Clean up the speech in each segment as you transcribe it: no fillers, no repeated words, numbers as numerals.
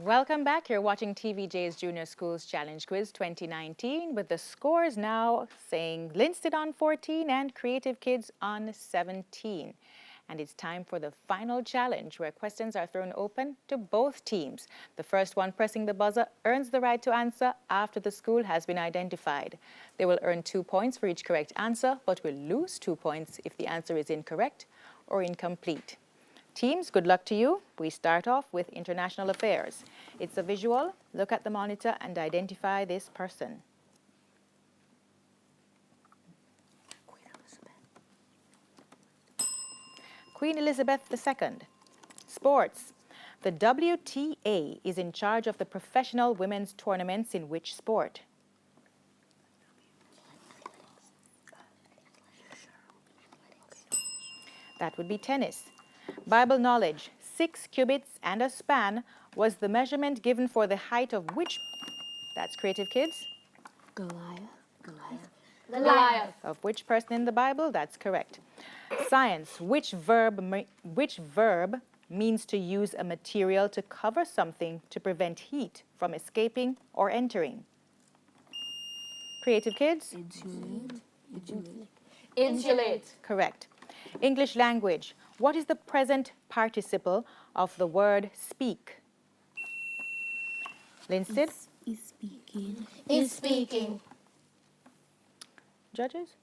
Welcome back. You're watching TVJ's Junior Schools Challenge Quiz 2019 with the scores now saying Linstead on 14 and Creative Kids on 17. And it's time for the final challenge where questions are thrown open to both teams. The first one pressing the buzzer earns the right to answer after the school has been identified. They will earn 2 points for each correct answer, but will lose 2 points if the answer is incorrect or incomplete. Teams, good luck to you. We start off with international affairs. It's a visual. Look at the monitor and identify this person. Queen Elizabeth II. Sports. The WTA is in charge of the professional women's tournaments in which sport? That would be tennis. Bible knowledge, 6 cubits and a span was the measurement given for the height of which? That's Creative Kids. Goliath. Of which person in the Bible? That's correct. Science, which verb means to use a material to cover something to prevent heat from escaping or entering? Creative Kids? Insulate. Correct. English language. What is the present participle of the word speak? Linstead? Is speaking. Is speaking. Judges?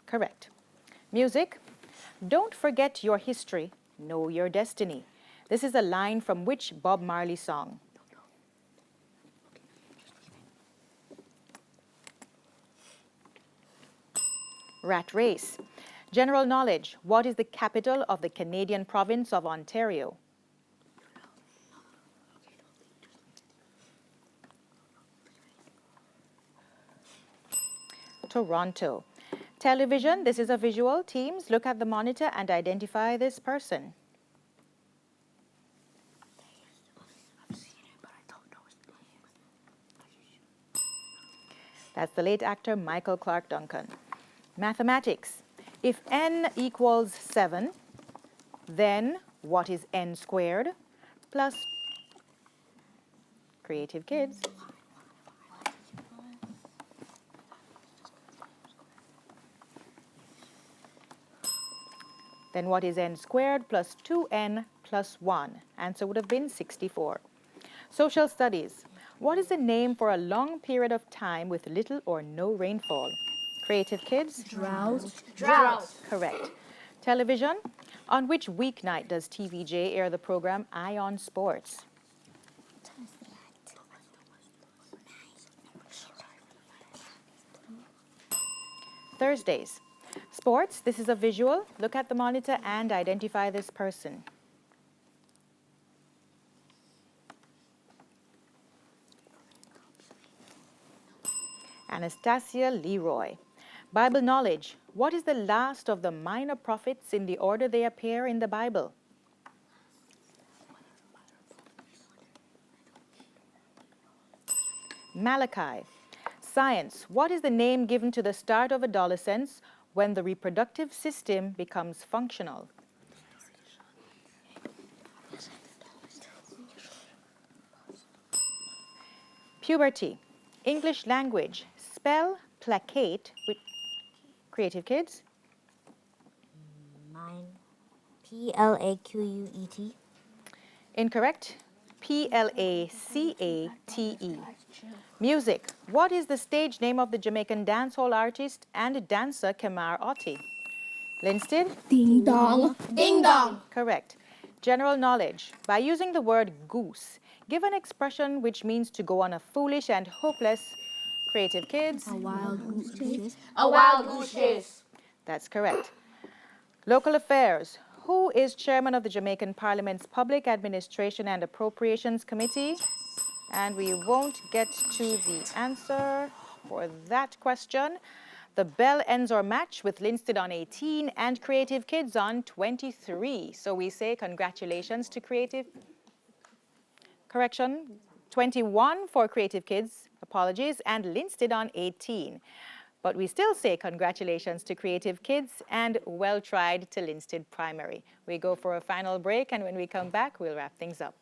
Correct. Music. Don't forget your history, know your destiny. This is a line from which Bob Marley song? Rat race. General knowledge. What is the capital of the Canadian province of Ontario? Toronto. Television. This is a visual. Teams, look at the monitor and identify this person. That's the late actor Michael Clark Duncan. Mathematics. If n equals 7, then what is n squared plus Creative Kids? Then what is n squared plus 2n plus 1? Answer would have been 64. Social studies. What is the name for a long period of time with little or no rainfall? Creative Kids? Drought. Drought. Correct. Television. On which weeknight does TVJ air the program Eye on Sports? Thursdays. Sports. This is a visual. Look at the monitor and identify this person. Anastasia Leroy. Bible knowledge. What is the last of the minor prophets in the order they appear in the Bible? Malachi. Science. What is the name given to the start of adolescence when the reproductive system becomes functional? Puberty. English language. Spell placate with Creative Kids. Mine. Plaquet. Incorrect. Placate. Music. What is the stage name of the Jamaican dancehall artist and dancer Kemar Otti? Linstead? Ding dong. Ding dong. Correct. General knowledge. By using the word goose, give an expression which means to go on a foolish and hopeless. Creative Kids. A wild goose chase. A wild goose chase. That's correct. Local affairs. Who is chairman of the Jamaican Parliament's Public Administration and Appropriations Committee? And we won't get to the answer for that question. The bell ends our match with Linstead on 18 and Creative Kids on 23. So we say congratulations to Creative. Correction, 21 for Creative Kids, apologies, and Linstead on 18. But we still say congratulations to Creative Kids and well tried to Linstead Primary. We go for a final break, and when we come back, we'll wrap things up.